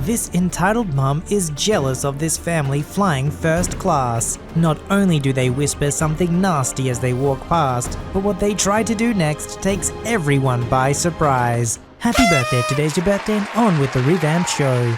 This entitled mum is jealous of this family flying first class. Not only do they whisper something nasty as they walk past, but what they try to do next takes everyone by surprise. Happy birthday, today's your birthday, and on with the revamped show.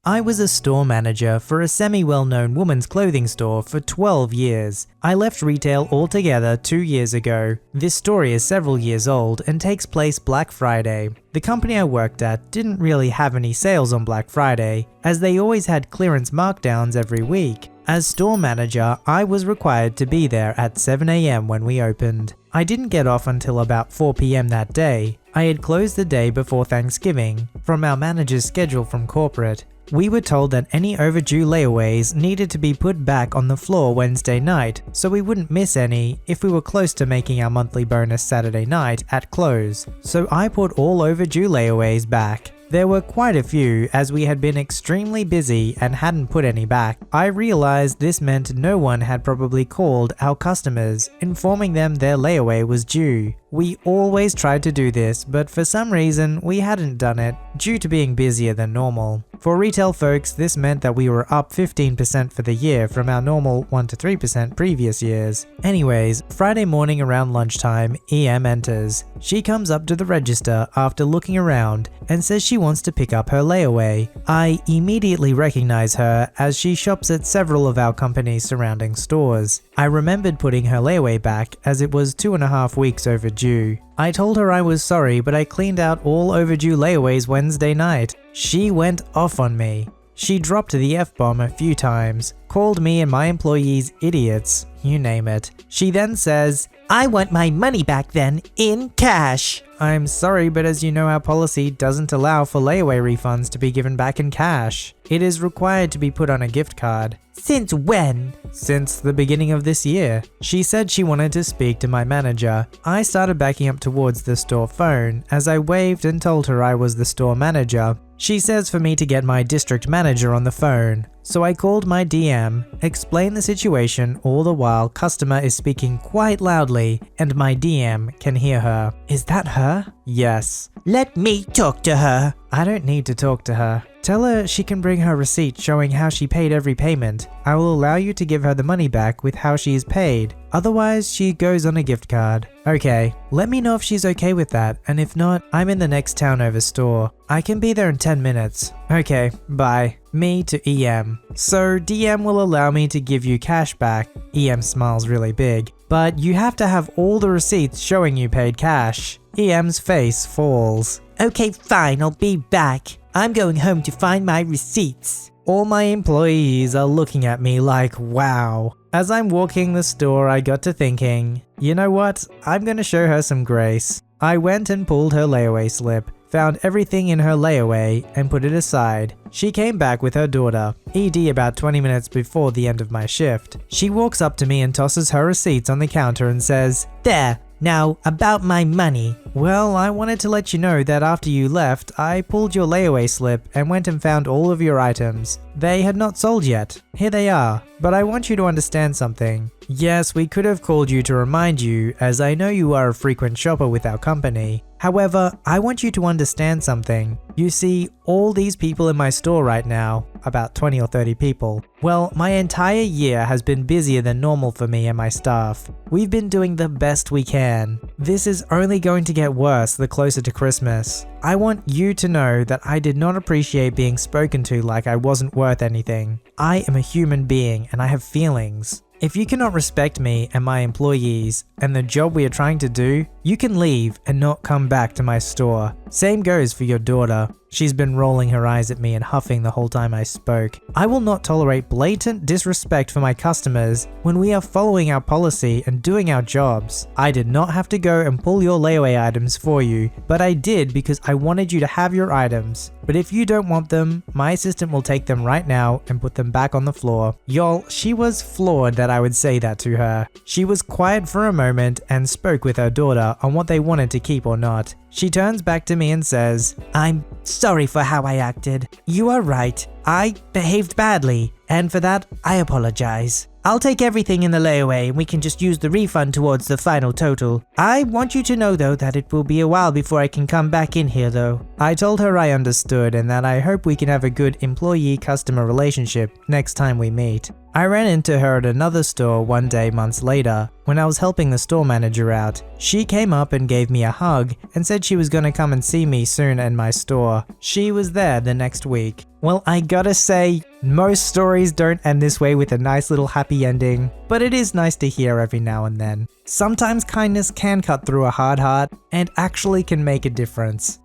I was a store manager for a semi-well-known women's clothing store for 12 years. I left retail altogether 2 years ago. This story is several years old and takes place Black Friday. The company I worked at didn't really have any sales on Black Friday, as they always had clearance markdowns every week. As store manager, I was required to be there at 7 AM when we opened. I didn't get off until about 4 PM that day. I had closed the day before Thanksgiving from our manager's schedule from corporate. We were told that any overdue layaways needed to be put back on the floor Wednesday night, so we wouldn't miss any if we were close to making our monthly bonus Saturday night at close. So I put all overdue layaways back. There were quite a few, as we had been extremely busy and hadn't put any back. I realized this meant no one had probably called our customers, informing them their layaway was due. We always tried to do this, but for some reason we hadn't done it, due to being busier than normal. For retail folks, this meant that we were up 15% for the year from our normal 1 to 3% previous years. Anyways, Friday morning around lunchtime, EM enters. She comes up to the register after looking around and says she wants to pick up her layaway. I immediately recognize her as she shops at several of our company's surrounding stores. I remembered putting her layaway back as it was 2.5 weeks overdue. I told her I was sorry, but I cleaned out all overdue layaways Wednesday night. She went off on me. She dropped the F-bomb a few times, called me and my employees idiots, you name it. She then says, "I want my money back then, in cash." I'm sorry, but as you know, our policy doesn't allow for layaway refunds to be given back in cash. It is required to be put on a gift card. Since when? Since the beginning of this year. She said she wanted to speak to my manager. I started backing up towards the store phone as I waved and told her I was the store manager. She says for me to get my district manager on the phone. So I called my DM, explained the situation, all the while customer is speaking quite loudly and my DM can hear her. Is that her? Yes. Let me talk to her. I don't need to talk to her. Tell her she can bring her receipt showing how she paid every payment. I will allow you to give her the money back with how she is paid. Otherwise, she goes on a gift card. Okay, let me know if she's okay with that, and if not, I'm in the next town over store. I can be there in 10 minutes. Okay, bye. Me to EM. So DM will allow me to give you cash back. EM smiles really big. But you have to have all the receipts showing you paid cash. EM's face falls. Okay, fine, I'll be back. I'm going home to find my receipts. All my employees are looking at me like, wow. As I'm walking the store, I got to thinking, you know what? I'm gonna show her some grace. I went and pulled her layaway slip, found everything in her layaway, and put it aside. She came back with her daughter, ED about 20 minutes before the end of my shift. She walks up to me and tosses her receipts on the counter and says, "There. Now, about my money." Well, I wanted to let you know that after you left, I pulled your layaway slip and went and found all of your items. They had not sold yet. Here they are. But I want you to understand something. Yes, we could have called you to remind you, as I know you are a frequent shopper with our company. However, I want you to understand something. You see, all these people in my store right now, about 20 or 30 people, well, my entire year has been busier than normal for me and my staff. We've been doing the best we can. This is only going to get worse the closer to Christmas. I want you to know that I did not appreciate being spoken to like I wasn't worth anything. I am a human being and I have feelings. If you cannot respect me and my employees and the job we are trying to do, you can leave and not come back to my store. Same goes for your daughter. She's been rolling her eyes at me and huffing the whole time I spoke. I will not tolerate blatant disrespect for my customers when we are following our policy and doing our jobs. I did not have to go and pull your layaway items for you, but I did because I wanted you to have your items. But if you don't want them, my assistant will take them right now and put them back on the floor. Y'all, she was floored that I would say that to her. She was quiet for a moment and spoke with her daughter on what they wanted to keep or not. She turns back to me and says, "I'm sorry for how I acted. You are right. I behaved badly, and for that, I apologize. I'll take everything in the layaway and we can just use the refund towards the final total. I want you to know though that it will be a while before I can come back in here though. I told her I understood and that I hope we can have a good employee-customer relationship next time we meet. I ran into her at another store one day months later when I was helping the store manager out. She came up and gave me a hug and said she was gonna come and see me soon in my store. She was there the next week. Well, I gotta say, most stories don't end this way with a nice little happy ending, but it is nice to hear every now and then. Sometimes kindness can cut through a hard heart and actually can make a difference.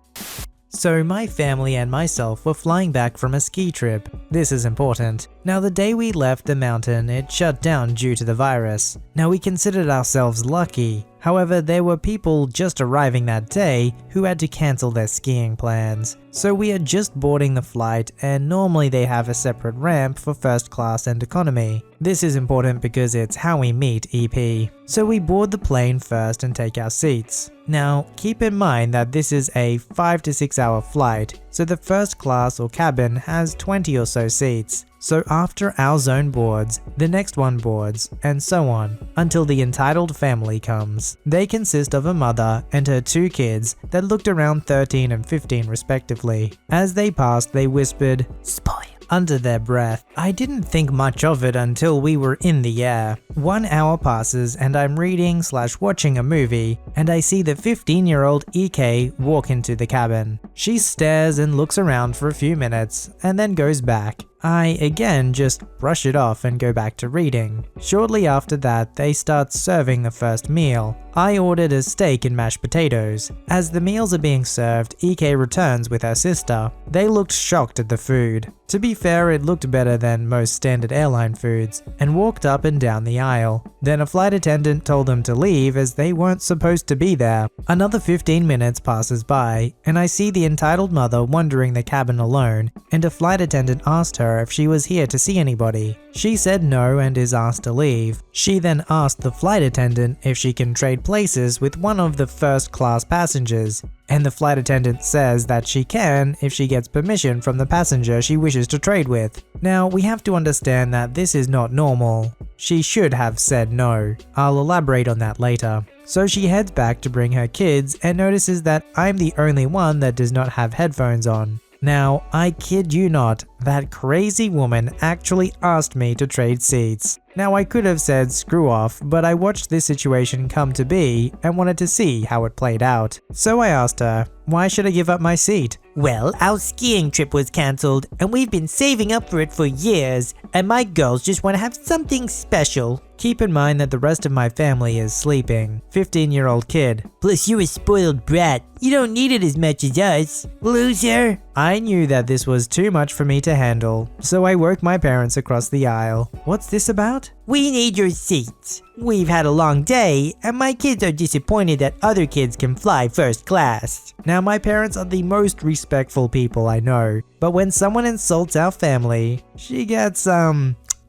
So my family and myself were flying back from a ski trip. This is important. Now the day we left the mountain, it shut down due to the virus. Now we considered ourselves lucky. However, there were people just arriving that day who had to cancel their skiing plans. So we are just boarding the flight and normally they have a separate ramp for first class and economy. This is important because it's how we meet EP. So we board the plane first and take our seats. Now keep in mind that this is a 5 to 6 hour flight, so the first class or cabin has 20 or so seats. So after our zone boards, the next one boards, and so on, until the entitled family comes. They consist of a mother and her 2 kids that looked around 13 and 15 respectively. As they passed, they whispered, "Spoil," under their breath. I didn't think much of it until we were in the air. 1 hour passes and I'm reading/watching a movie, and I see the 15-year-old EK walk into the cabin. She stares and looks around for a few minutes and then goes back. I again just brush it off and go back to reading. Shortly after that, they start serving the first meal. I ordered a steak and mashed potatoes. As the meals are being served, EK returns with her sister. They looked shocked at the food. To be fair, it looked better than most standard airline foods, and walked up and down the aisle. Then a flight attendant told them to leave as they weren't supposed to be there. Another 15 minutes passes by, and I see the entitled mother wandering the cabin alone, and a flight attendant asked her if she was here to see anybody. She said no and is asked to leave. She then asked the flight attendant if she can trade places with one of the first class passengers, and the flight attendant says that she can if she gets permission from the passenger she wishes to trade with. Now we have to understand that this is not normal. She should have said no. I'll elaborate on that later. So she heads back to bring her kids and notices that I'm the only one that does not have headphones on. Now, I kid you not, that crazy woman actually asked me to trade seats. Now I could have said screw off, but I watched this situation come to be and wanted to see how it played out. So I asked her, why should I give up my seat? Well, our skiing trip was cancelled and we've been saving up for it for years, and my girls just want to have something special. Keep in mind that the rest of my family is sleeping. 15-year-old kid. Plus you're a spoiled brat. You don't need it as much as us. Loser. I knew that this was too much for me to handle, so I woke my parents across the aisle. What's this about? We need your seats. We've had a long day, and my kids are disappointed that other kids can fly first class. Now my parents are the most respectful people I know, but when someone insults our family, she gets,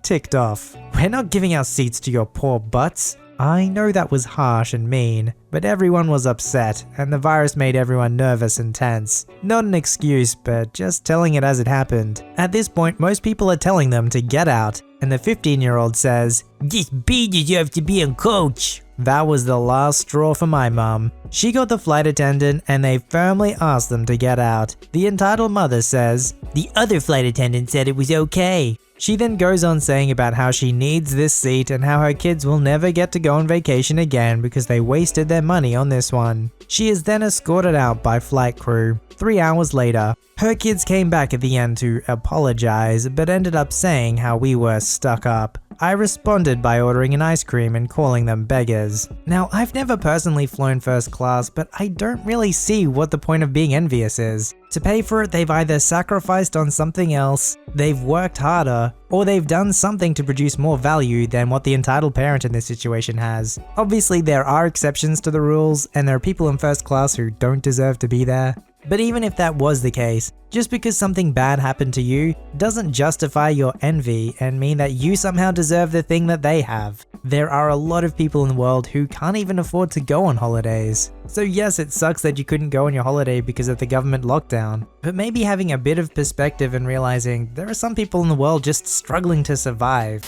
ticked off. We're not giving our seats to your poor butts. I know that was harsh and mean, but everyone was upset, and the virus made everyone nervous and tense. Not an excuse, but just telling it as it happened. At this point, most people are telling them to get out, and the 15-year-old says, "This B deserves to be a coach." That was the last straw for my mum. She got the flight attendant and they firmly asked them to get out. The entitled mother says, "The other flight attendant said it was okay." She then goes on saying about how she needs this seat and how her kids will never get to go on vacation again because they wasted their money on this one. She is then escorted out by flight crew. 3 hours later, her kids came back at the end to apologize, but ended up saying how we were stuck up. I responded by ordering an ice cream and calling them beggars. Now, I've never personally flown first class, but I don't really see what the point of being envious is. To pay for it, they've either sacrificed on something else, they've worked harder, or they've done something to produce more value than what the entitled parent in this situation has. Obviously, there are exceptions to the rules, and there are people in first class who don't deserve to be there. But even if that was the case, just because something bad happened to you doesn't justify your envy and mean that you somehow deserve the thing that they have. There are a lot of people in the world who can't even afford to go on holidays. So yes, it sucks that you couldn't go on your holiday because of the government lockdown, but maybe having a bit of perspective and realizing there are some people in the world just struggling to survive.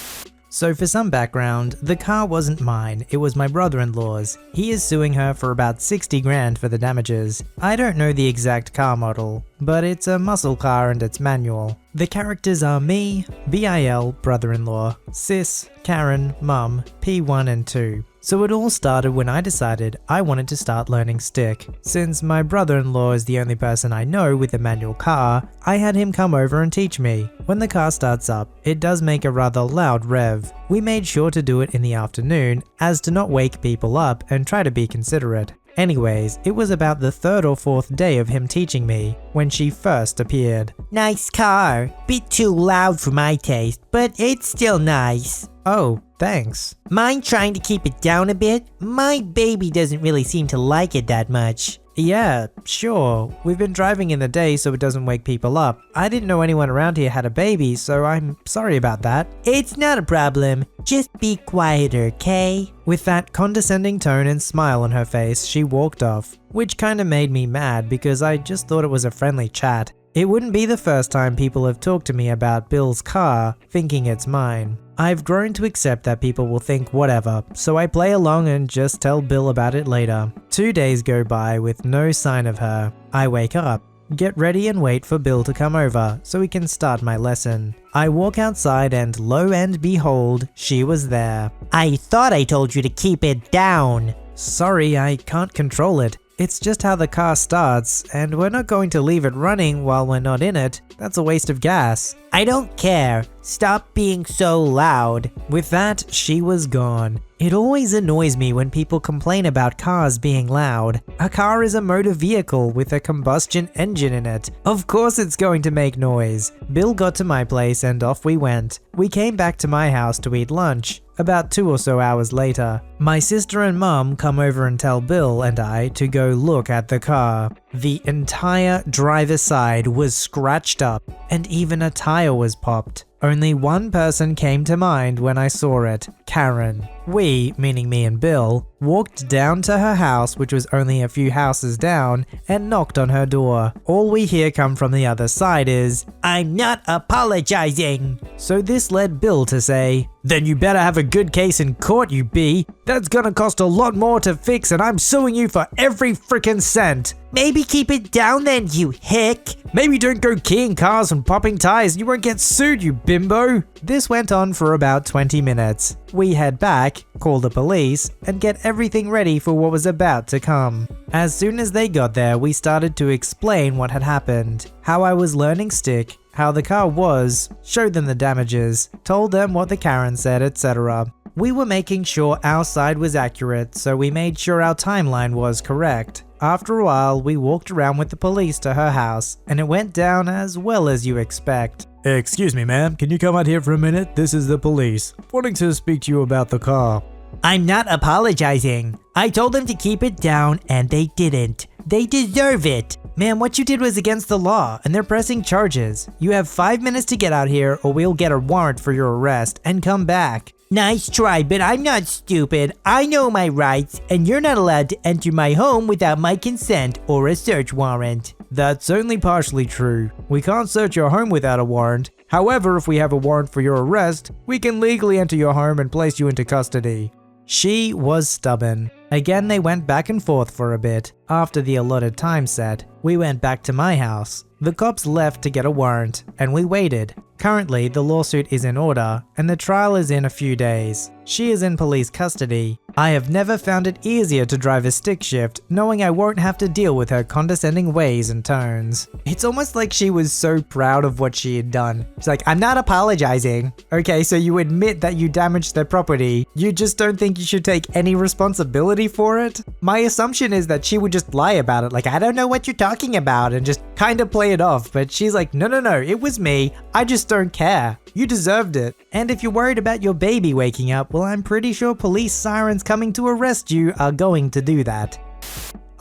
So for some background, the car wasn't mine, it was my brother-in-law's. He is suing her for about 60 grand for the damages. I don't know the exact car model, but it's a muscle car and it's manual. The characters are me, BIL, brother-in-law, sis, Karen, mum, P1 and 2. So it all started when I decided I wanted to start learning stick. Since my brother-in-law is the only person I know with a manual car, I had him come over and teach me. When the car starts up, it does make a rather loud rev. We made sure to do it in the afternoon as to not wake people up and try to be considerate. Anyways, it was about the 3rd or 4th day of him teaching me when she first appeared. Nice car. Bit too loud for my taste, but it's still nice. Oh, thanks. Mind trying to keep it down a bit? My baby doesn't really seem to like it that much. Yeah, sure. We've been driving in the day so it doesn't wake people up. I didn't know anyone around here had a baby, so I'm sorry about that. It's not a problem. Just be quieter, okay? With that condescending tone and smile on her face, she walked off, which kinda made me mad because I just thought it was a friendly chat. It wouldn't be the first time people have talked to me about Bill's car, thinking it's mine. I've grown to accept that people will think whatever, so I play along and just tell Bill about it later. 2 days go by with no sign of her. I wake up, get ready and wait for Bill to come over so we can start my lesson. I walk outside and lo and behold, she was there. I thought I told you to keep it down. Sorry, I can't control it. It's just how the car starts, and we're not going to leave it running while we're not in it. That's a waste of gas. I don't care. Stop being so loud. With that, she was gone. It always annoys me when people complain about cars being loud. A car is a motor vehicle with a combustion engine in it. Of course it's going to make noise. Bill got to my place and off we went. We came back to my house to eat lunch. About 2 or so hours later, my sister and mum come over and tell Bill and I to go look at the car. The entire driver's side was scratched up, and even a tire was popped. Only one person came to mind when I saw it, Karen. We, meaning me and Bill, walked down to her house, which was only a few houses down, and knocked on her door. All we hear come from the other side is, "I'm not apologizing." So this led Bill to say, "Then you better have a good case in court, you be. That's gonna cost a lot more to fix and I'm suing you for every frickin' cent." Maybe keep it down then, you hick. Maybe don't go keying cars and popping tires and you won't get sued, you bimbo. This went on for about 20 minutes. We head back, call the police, and get everything ready for what was about to come. As soon as they got there, we started to explain what had happened, how I was learning stick, how the car was, showed them the damages, told them what the Karen said, etc. We were making sure our side was accurate, so we made sure our timeline was correct. After a while, we walked around with the police to her house, and it went down as well as you expect. "Excuse me, ma'am, can you come out here for a minute? This is the police, wanting to speak to you about the car." I'm not apologizing. I told them to keep it down and they didn't. They deserve it. "Ma'am, what you did was against the law, and they're pressing charges. You have 5 minutes to get out here or we'll get a warrant for your arrest and come back." Nice try, but I'm not stupid. I know my rights, and you're not allowed to enter my home without my consent or a search warrant. That's only partially true. We can't search your home without a warrant. However, if we have a warrant for your arrest, we can legally enter your home and place you into custody. She was stubborn. Again, they went back and forth for a bit. After the allotted time set, we went back to my house. The cops left to get a warrant, and we waited. Currently, the lawsuit is in order, and the trial is in a few days. She is in police custody. I have never found it easier to drive a stick shift, knowing I won't have to deal with her condescending ways and tones. It's almost like she was so proud of what she had done. She's like, "I'm not apologizing." Okay, so you admit that you damaged their property. You just don't think you should take any responsibility for it? My assumption is that she would just lie about it, like, "I don't know what you're talking about," and just kind of play it off. But she's like, no, it was me. I just don't care. You deserved it. And if you're worried about your baby waking up, well, I'm pretty sure police sirens coming to arrest you are going to do that.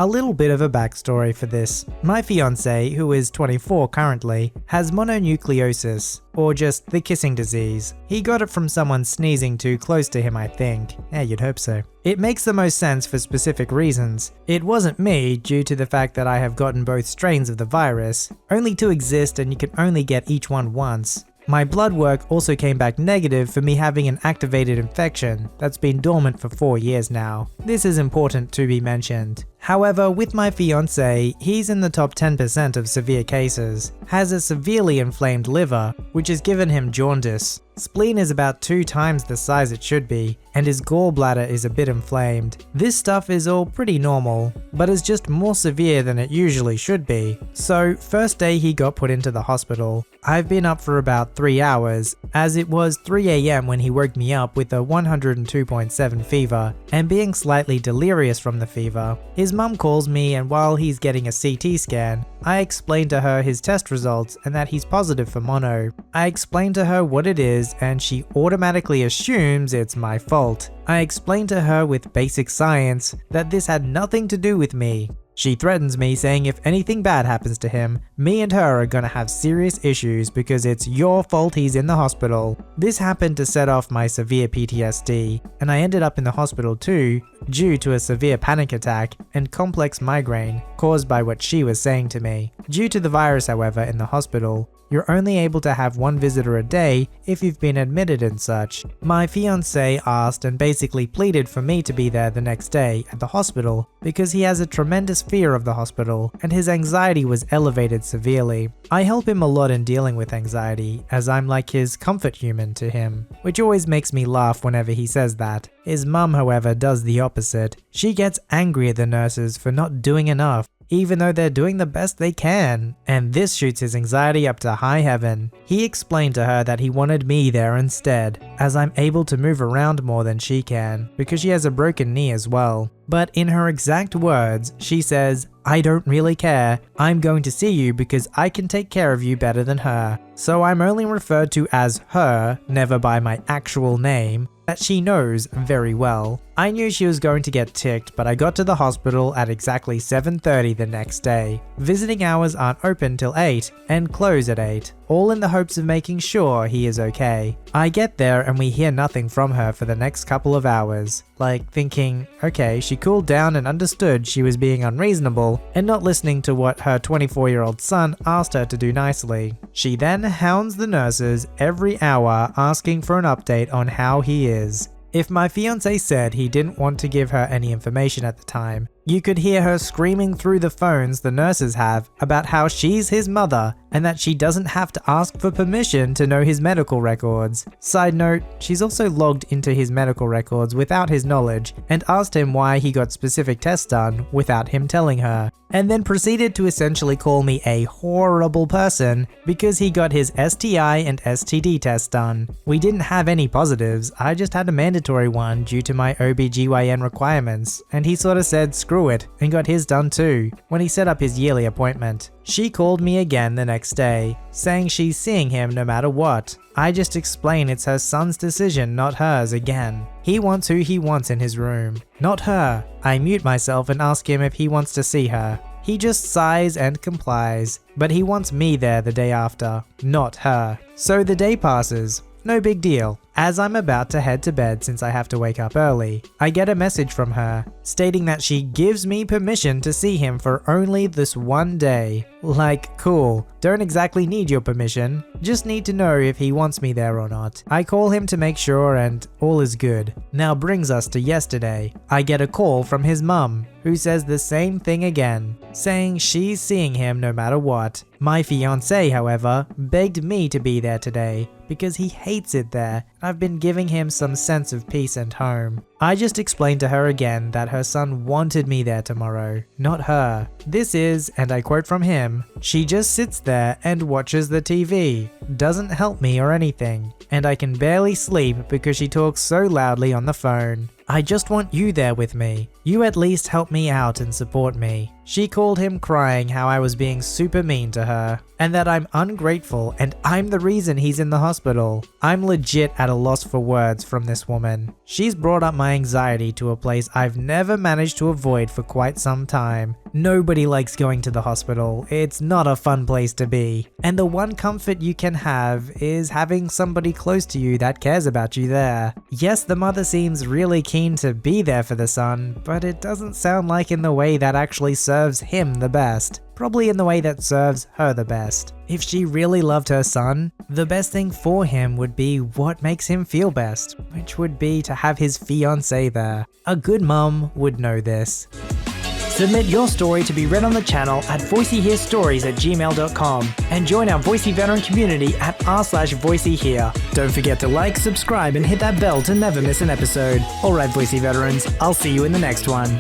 A little bit of a backstory for this. My fiance, who is 24 currently, has mononucleosis, or just the kissing disease. He got it from someone sneezing too close to him, I think. Yeah, you'd hope so. It makes the most sense for specific reasons. It wasn't me, due to the fact that I have gotten both strains of the virus, only to exist and you can only get each one once. My blood work also came back negative for me having an activated infection that's been dormant for 4 years now. This is important to be mentioned. However, with my fiance, he's in the top 10% of severe cases, has a severely inflamed liver, which has given him jaundice. Spleen is about 2 times the size it should be, and his gallbladder is a bit inflamed. This stuff is all pretty normal, but is just more severe than it usually should be. So, first day he got put into the hospital. I've been up for about 3 hours, as it was 3 AM when he woke me up with a 102.7 fever, and being slightly delirious from the fever. His mum calls me, and while he's getting a CT scan, I explain to her his test results and that he's positive for mono. I explain to her what it is, and she automatically assumes it's my fault. I explain to her with basic science that this had nothing to do with me. She threatens me, saying if anything bad happens to him, me and her are gonna have serious issues because it's your fault he's in the hospital. This happened to set off my severe PTSD, and I ended up in the hospital too, due to a severe panic attack and complex migraine caused by what she was saying to me. Due to the virus, however, in the hospital, you're only able to have 1 visitor a day if you've been admitted and such. My fiance asked and basically pleaded for me to be there the next day at the hospital because he has a tremendous fear of the hospital and his anxiety was elevated severely. I help him a lot in dealing with anxiety, as I'm like his comfort human to him, which always makes me laugh whenever he says that. His mum, however, does the opposite. She gets angry at the nurses for not doing enough, even though they're doing the best they can, and this shoots his anxiety up to high heaven. He explained to her that he wanted me there instead, as I'm able to move around more than she can, because she has a broken knee as well. But in her exact words, she says, "I don't really care. I'm going to see you because I can take care of you better than her." So I'm only referred to as her, never by my actual name, that she knows very well. I knew she was going to get ticked, but I got to the hospital at exactly 7:30 the next day. Visiting hours aren't open till 8 and close at 8, all in the hopes of making sure he is okay. I get there and we hear nothing from her for the next couple of hours, like thinking, okay, she cooled down and understood she was being unreasonable and not listening to what her 24-year-old son asked her to do nicely. She then hounds the nurses every hour asking for an update on how he is. If my fiance said he didn't want to give her any information at the time, you could hear her screaming through the phones the nurses have about how she's his mother and that she doesn't have to ask for permission to know his medical records. Side note, she's also logged into his medical records without his knowledge and asked him why he got specific tests done without him telling her, and then proceeded to essentially call me a horrible person because he got his STI and STD tests done. We didn't have any positives, I just had a mandatory one due to my OBGYN requirements, and he sort of said screw it and got his done too when he set up his yearly appointment. She called me again the next day, saying she's seeing him no matter what. I just explain it's her son's decision, not hers again. He wants who he wants in his room, not her. I mute myself and ask him if he wants to see her. He just sighs and complies, but he wants me there the day after, not her. So the day passes. No big deal. As I'm about to head to bed since I have to wake up early, I get a message from her stating that she gives me permission to see him for only this one day. Like, cool, don't exactly need your permission, just need to know if he wants me there or not. I call him to make sure and all is good. Now brings us to yesterday. I get a call from his mum, who says the same thing again, saying she's seeing him no matter what. My fiance, however, begged me to be there today because he hates it there. I've been giving him some sense of peace and home. I just explained to her again that her son wanted me there tomorrow, not her. This is, and I quote from him, "She just sits there and watches the TV, doesn't help me or anything, and I can barely sleep because she talks so loudly on the phone. I just want you there with me. You at least help me out and support me." She called him crying how I was being super mean to her, and that I'm ungrateful and I'm the reason he's in the hospital. I'm legit at a loss for words from this woman. She's brought up my anxiety to a place I've never managed to avoid for quite some time. Nobody likes going to the hospital, it's not a fun place to be. And the one comfort you can have is having somebody close to you that cares about you there. Yes, the mother seems really keen to be there for the son, but it doesn't sound like in the way that actually serves him the best. probably in the way that serves her the best. If she really loved her son, the best thing for him would be what makes him feel best, which would be to have his fiancée there. A good mum would know this. Submit your story to be read on the channel at voiceyherestories@gmail.com and join our Voicey veteran community at r/VoiceyHere. Don't forget to like, subscribe, and hit that bell to never miss an episode. Alright, Voicey veterans, I'll see you in the next one.